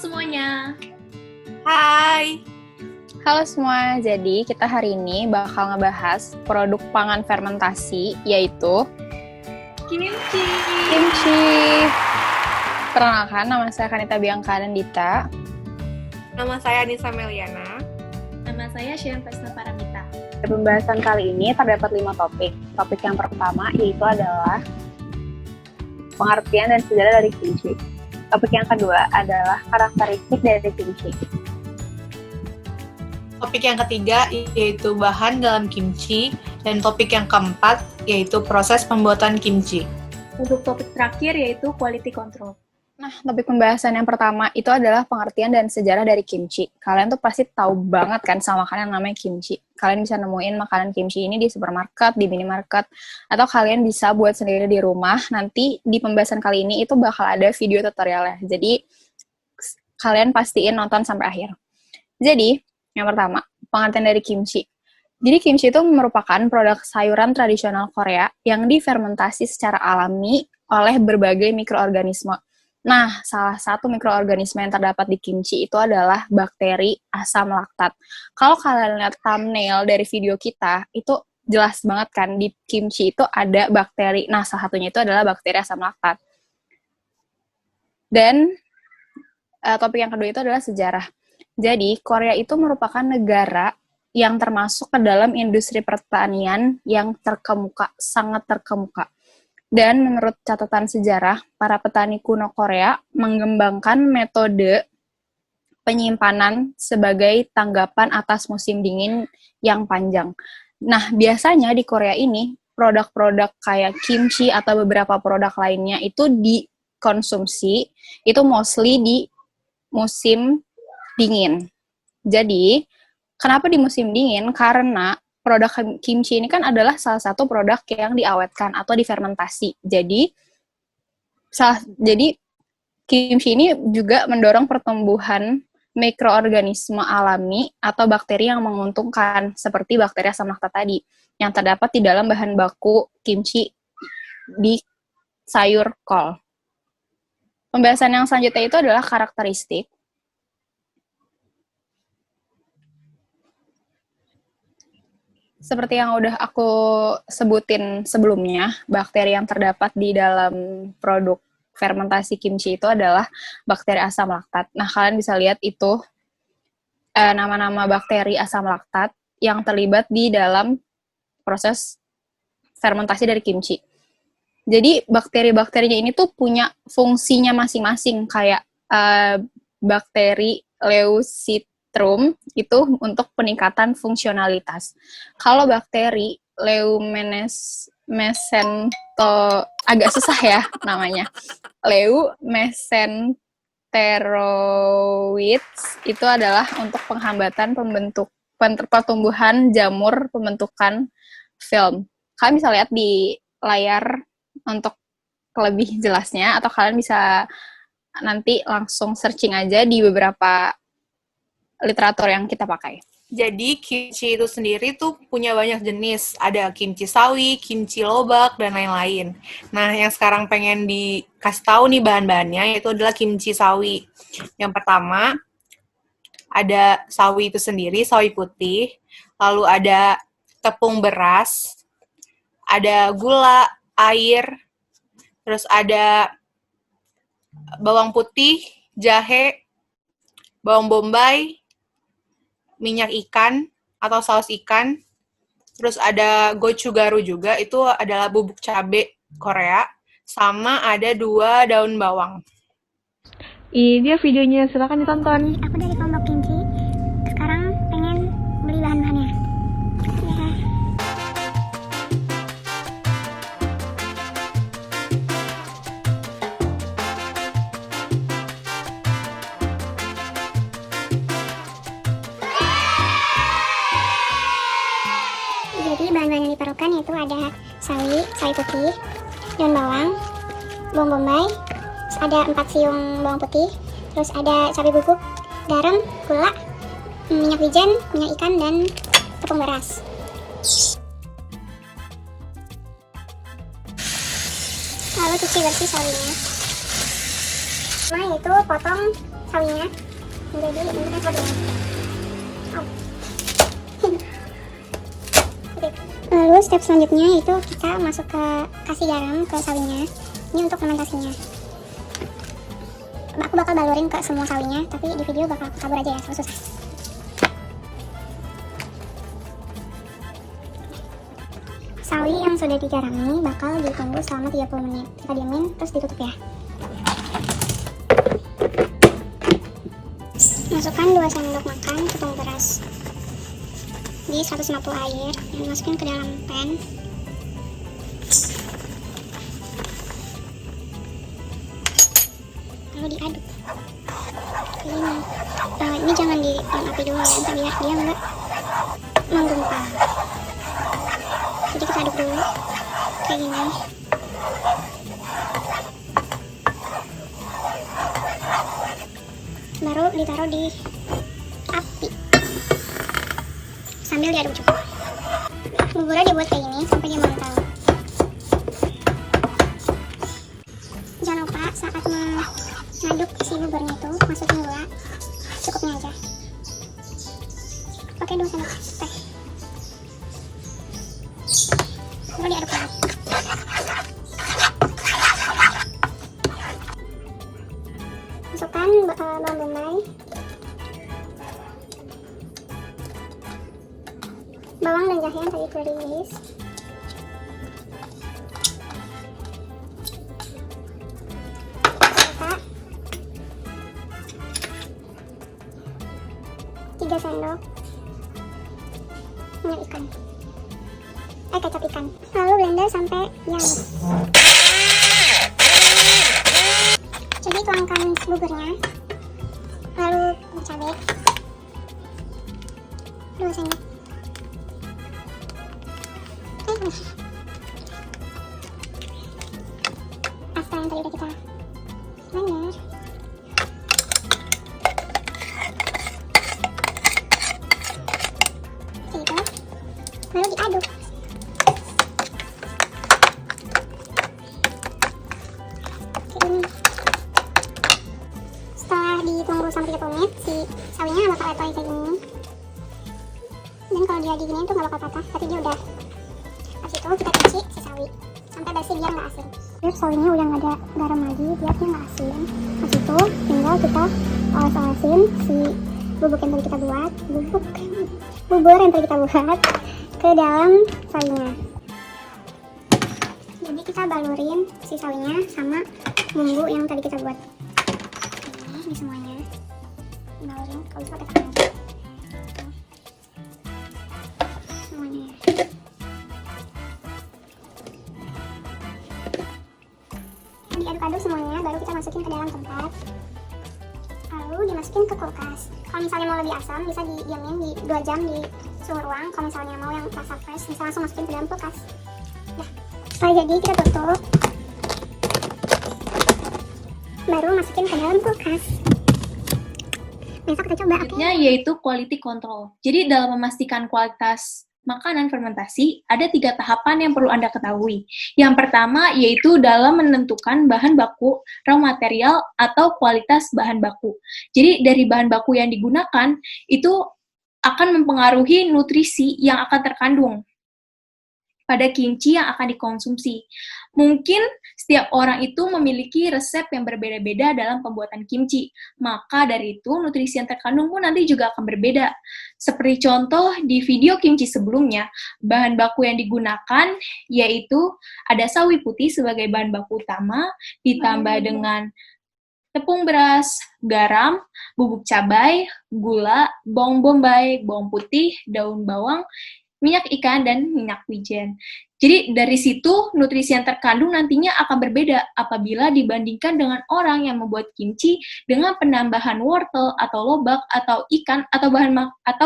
semuanya. Hai. Halo semua, jadi kita hari ini bakal ngebahas produk pangan fermentasi, yaitu Kimchi. Perkenalkan, nama saya Kanita Bianca dan Dita. Nama saya Nisa Meliana. Nama saya Syian Presna Paramita. Pada pembahasan kali ini terdapat 5 topik. Topik yang pertama yaitu adalah pengertian dan sejarah dari kimchi. Topik yang kedua adalah karakteristik dari kimchi. Topik yang ketiga yaitu bahan dalam kimchi. Dan topik yang keempat yaitu proses pembuatan kimchi. Untuk topik terakhir yaitu quality control. Nah, topik pembahasan yang pertama itu adalah pengertian dan sejarah dari kimchi. Kalian tuh pasti tahu banget kan sama makanan yang namanya kimchi. Kalian bisa nemuin makanan kimchi ini di supermarket, di minimarket, atau kalian bisa buat sendiri di rumah. Nanti di pembahasan kali ini itu bakal ada video tutorialnya. Jadi, kalian pastiin nonton sampai akhir. Jadi, yang pertama, pengertian dari kimchi. Jadi, kimchi itu merupakan produk sayuran tradisional Korea yang difermentasi secara alami oleh berbagai mikroorganisme. Nah, salah satu mikroorganisme yang terdapat di kimchi itu adalah bakteri asam laktat. Kalau kalian lihat thumbnail dari video kita, itu jelas banget kan, di kimchi itu ada bakteri. Nah, salah satunya itu adalah bakteri asam laktat. Dan topik yang kedua itu adalah sejarah. Jadi, Korea itu merupakan negara yang termasuk ke dalam industri pertanian yang terkemuka, sangat terkemuka. Dan menurut catatan sejarah, para petani kuno Korea mengembangkan metode penyimpanan sebagai tanggapan atas musim dingin yang panjang. Nah, biasanya di Korea ini, produk-produk kayak kimchi atau beberapa produk lainnya itu dikonsumsi, itu mostly di musim dingin. Jadi, kenapa di musim dingin? Karena produk kimchi ini kan adalah salah satu produk yang diawetkan atau difermentasi. Jadi kimchi ini juga mendorong pertumbuhan mikroorganisme alami atau bakteri yang menguntungkan, seperti bakteri asam laktat tadi, yang terdapat di dalam bahan baku kimchi di sayur kol. Pembahasan yang selanjutnya itu adalah karakteristik. Seperti yang udah aku sebutin sebelumnya, bakteri yang terdapat di dalam produk fermentasi kimchi itu adalah bakteri asam laktat. Nah, kalian bisa lihat itu nama-nama bakteri asam laktat yang terlibat di dalam proses fermentasi dari kimchi. Jadi, bakteri-bakterinya ini tuh punya fungsinya masing-masing, kayak bakteri Leucit itu untuk peningkatan fungsionalitas. Kalau bakteri agak susah ya namanya. Leumesenteroids itu adalah untuk penghambatan pertumbuhan jamur pembentukan film. Kalian bisa lihat di layar untuk lebih jelasnya, atau kalian bisa nanti langsung searching aja di beberapa literatur yang kita pakai. Jadi kimchi itu sendiri tuh punya banyak jenis. Ada kimchi sawi, kimchi lobak, dan lain-lain. Nah, yang sekarang pengen dikasih tahu nih bahan-bahannya, yaitu adalah kimchi sawi. Yang pertama, ada sawi itu sendiri, sawi putih. Lalu ada tepung beras, ada gula, air, terus ada bawang putih, jahe, bawang bombay, minyak ikan atau saus ikan, terus ada gochugaru juga, itu adalah bubuk cabai Korea, sama ada 2 daun bawang. Ini dia videonya, silakan ditonton. Aku dari kelompok kimchi, sekarang pengen beli bahan-bahannya. Ya. Jadi bahan-bahan yang diperlukan yaitu ada sawi putih, daun bawang, bawang bombay, terus ada 4 siung bawang putih, terus ada cabai bubuk, garam, gula, minyak wijen, minyak ikan, dan tepung beras. Lalu cuci bersih sawinya. Pertama yaitu potong sawinya menjadi bentuknya seperti ini. Oh. Lalu step selanjutnya itu kita masuk ke kasih garam ke sawinya. Ini untuk fermentasinya. Aku bakal balurin ke semua sawinya, tapi di video bakal aku tabur aja ya, soalnya susah. Sawi yang sudah digarami bakal ditunggu selama 30 menit. Kita diamin terus ditutup ya. Masukkan 2 sendok makan tepung beras di 150 air dan masukin ke dalam pan. Lalu diaduk. Ini jangan di api dulu ya, biar dia enggak menggumpal. Jadi kita aduk dulu kayak gini. Baru ditaruh di api sambil diaduk juga. Buburnya dibuat kayak gini sampai dia mengental. Jangan lupa saat mengaduk si buburnya itu masukin gula cukupnya aja. Pakai 2 sendok teh. Lalu diaduk lagi. Masukkan bawang bombay, bawang dan jahe yang tadi sudah diiris, serta 3 sendok minyak ikan, kecap ikan. Lalu blender sampai yang jadi tuangkan buburnya, lalu cabai 2 sendok, pasta yang tadi udah kita blender, itu, lalu diaduk. Ditunggu sampai 30 menit, si sawinya gak bakal letoy kayak gini. Dan kalau dia diginiin tuh gak bakal patah, tapi dia udah. Habis itu kita cuci si sawi sampai bersih biar gak asin. Terus sawinya udah gak ada garam lagi, biar dia gak asin. Habis itu tinggal kita oles-olesin si bubur yang tadi kita buat, bubur yang tadi kita buat ke dalam sawinya. Jadi kita balurin si sawinya sama bumbu yang tadi kita buat. Ini semuanya balurin, kalau bisa pakai tangan aja. Semuanya ya. Diaduk-aduk semuanya, baru kita masukin ke dalam tempat, lalu dimasukin ke kulkas. Kalau misalnya mau lebih asam bisa didiamin di 2 jam di suhu ruang. Kalau misalnya mau yang rasa fresh bisa langsung masukin ke dalam kulkas. Nah, setelah jadi kita tutup, baru masukin ke dalam kulkas. Besok kita coba. Selanjutnya yaitu quality control. Jadi dalam memastikan kualitas makanan fermentasi, ada 3 tahapan yang perlu Anda ketahui. Yang pertama yaitu dalam menentukan bahan baku, raw material, atau kualitas bahan baku. Jadi dari bahan baku yang digunakan, itu akan mempengaruhi nutrisi yang akan terkandung pada kimchi yang akan dikonsumsi. Mungkin setiap orang itu memiliki resep yang berbeda-beda dalam pembuatan kimchi. Maka dari itu, nutrisi yang terkandung pun nanti juga akan berbeda. Seperti contoh di video kimchi sebelumnya, bahan baku yang digunakan yaitu ada sawi putih sebagai bahan baku utama, ditambah dengan tepung beras, garam, bubuk cabai, gula, bawang bombay, bawang putih, daun bawang, minyak ikan, dan minyak wijen. Jadi dari situ nutrisi yang terkandung nantinya akan berbeda apabila dibandingkan dengan orang yang membuat kimchi dengan penambahan wortel atau lobak atau ikan atau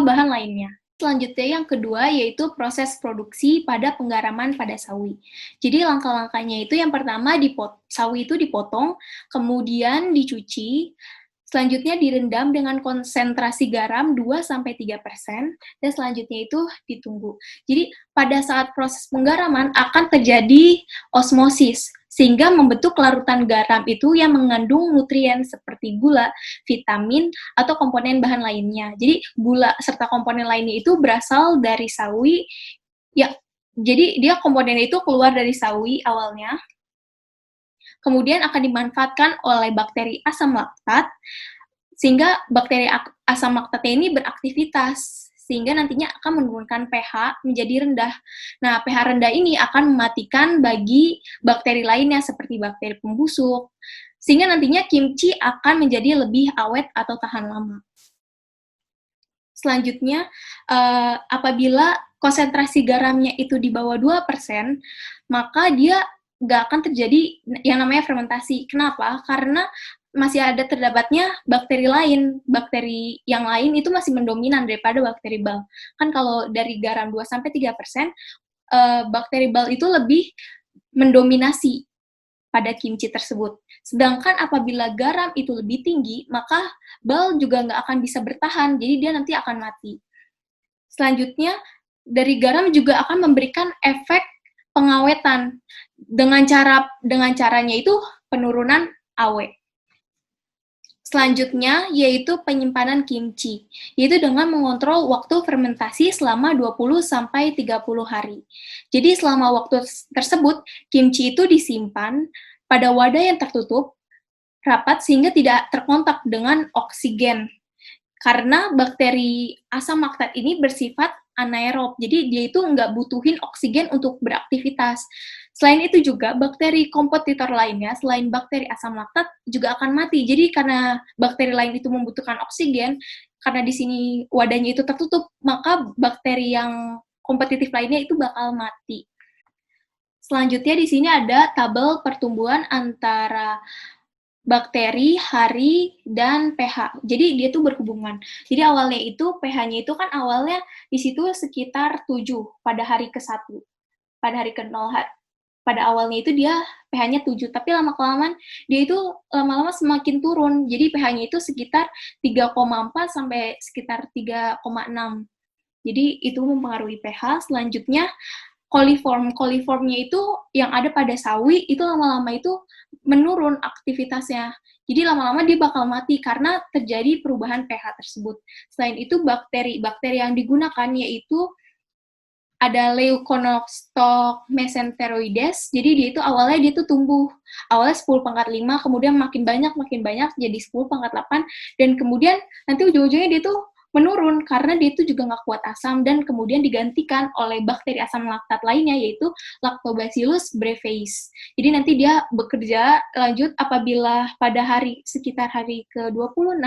bahan lainnya. Selanjutnya yang kedua yaitu proses produksi pada penggaraman pada sawi. Jadi langkah-langkahnya itu yang pertama sawi itu dipotong, kemudian dicuci. Selanjutnya direndam dengan konsentrasi garam 2-3%, dan selanjutnya itu ditunggu. Jadi pada saat proses penggaraman akan terjadi osmosis, sehingga membentuk larutan garam itu yang mengandung nutrien seperti gula, vitamin, atau komponen bahan lainnya. Jadi gula serta komponen lainnya itu berasal dari sawi, ya, jadi dia komponennya itu keluar dari sawi awalnya, kemudian akan dimanfaatkan oleh bakteri asam laktat, sehingga bakteri asam laktatnya ini beraktivitas, sehingga nantinya akan menurunkan pH menjadi rendah. Nah, pH rendah ini akan mematikan bagi bakteri lainnya seperti bakteri pembusuk, sehingga nantinya kimchi akan menjadi lebih awet atau tahan lama. Selanjutnya, apabila konsentrasi garamnya itu di bawah 2%, maka dia nggak akan terjadi yang namanya fermentasi. Kenapa? Karena masih ada terdapatnya bakteri lain. Bakteri yang lain itu masih mendominan daripada bakteri bal. Kan kalau dari garam 2-3%, bakteri bal itu lebih mendominasi pada kimchi tersebut. Sedangkan apabila garam itu lebih tinggi, maka bal juga nggak akan bisa bertahan, jadi dia nanti akan mati. Selanjutnya, dari garam juga akan memberikan efek pengawetan dengan caranya itu penurunan AW. Selanjutnya yaitu penyimpanan kimchi, yaitu dengan mengontrol waktu fermentasi selama 20-30 hari. Jadi selama waktu tersebut, kimchi itu disimpan pada wadah yang tertutup, rapat sehingga tidak terkontak dengan oksigen. Karena bakteri asam laktat ini bersifat anaerob, jadi dia itu nggak butuhin oksigen untuk beraktivitas. Selain itu juga, bakteri kompetitor lainnya, selain bakteri asam laktat, juga akan mati. Jadi karena bakteri lain itu membutuhkan oksigen, karena di sini wadahnya itu tertutup, maka bakteri yang kompetitif lainnya itu bakal mati. Selanjutnya di sini ada tabel pertumbuhan antara bakteri, hari, dan pH. Jadi dia tuh berhubungan. Jadi awalnya itu pH-nya itu kan awalnya di situ sekitar 7 pada hari ke-1. Pada hari ke-0, pada awalnya itu dia pH-nya 7, tapi lama-kelamaan dia itu lama-lama semakin turun. Jadi pH-nya itu sekitar 3,4 sampai sekitar 3,6. Jadi itu mempengaruhi pH. Selanjutnya koliformnya itu yang ada pada sawi itu lama-lama itu menurun aktivitasnya. Jadi lama-lama dia bakal mati karena terjadi perubahan pH tersebut. Selain itu bakteri yang digunakan yaitu ada Leuconostoc mesenteroides. Jadi dia itu awalnya dia tuh tumbuh. Awalnya 10⁻⁵, kemudian makin banyak jadi 10⁻⁸, dan kemudian nanti ujung-ujungnya dia tuh menurun karena dia itu juga nggak kuat asam, dan kemudian digantikan oleh bakteri asam laktat lainnya yaitu Lactobacillus brevis. Jadi nanti dia bekerja lanjut apabila pada sekitar hari ke-26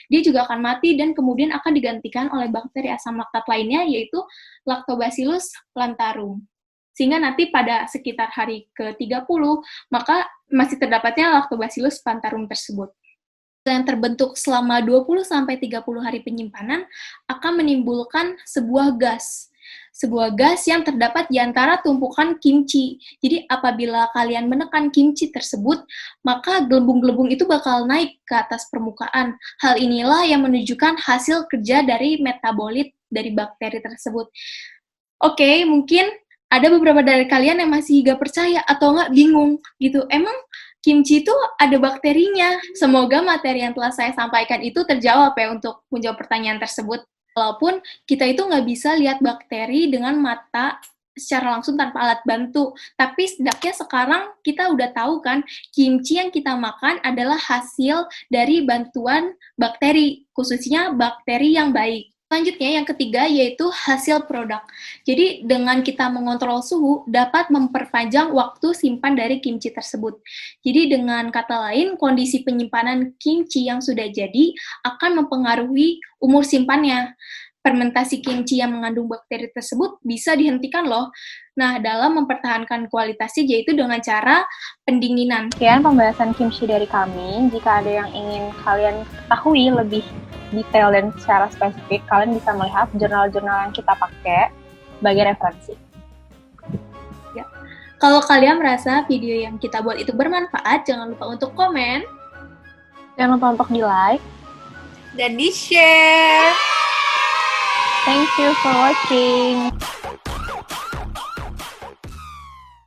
dia juga akan mati dan kemudian akan digantikan oleh bakteri asam laktat lainnya yaitu Lactobacillus plantarum. Sehingga nanti pada sekitar hari ke-30 maka masih terdapatnya Lactobacillus plantarum tersebut. Yang terbentuk selama 20-30 hari penyimpanan akan menimbulkan sebuah gas. Sebuah gas yang terdapat di antara tumpukan kimchi. Jadi apabila kalian menekan kimchi tersebut, maka gelembung-gelembung itu bakal naik ke atas permukaan. Hal inilah yang menunjukkan hasil kerja dari metabolit dari bakteri tersebut. Oke, mungkin ada beberapa dari kalian yang masih gak percaya atau nggak bingung gitu. Emang kimchi itu ada bakterinya. Semoga materi yang telah saya sampaikan itu terjawab ya untuk menjawab pertanyaan tersebut. Walaupun kita itu nggak bisa lihat bakteri dengan mata secara langsung tanpa alat bantu. Tapi setidaknya sekarang kita udah tahu kan, kimchi yang kita makan adalah hasil dari bantuan bakteri, khususnya bakteri yang baik. Selanjutnya, yang ketiga, yaitu hasil produk. Jadi, dengan kita mengontrol suhu, dapat memperpanjang waktu simpan dari kimchi tersebut. Jadi, dengan kata lain, kondisi penyimpanan kimchi yang sudah jadi akan mempengaruhi umur simpannya. Fermentasi kimchi yang mengandung bakteri tersebut bisa dihentikan loh. Nah, dalam mempertahankan kualitasnya, yaitu dengan cara pendinginan. Sekian pembahasan kimchi dari kami. Jika ada yang ingin kalian ketahui lebih detail dan secara spesifik, kalian bisa melihat jurnal-jurnal yang kita pakai sebagai referensi. Ya. Kalau kalian merasa video yang kita buat itu bermanfaat, jangan lupa untuk komen, Jangan lupa untuk di-like. Dan di-share. Thank you for watching.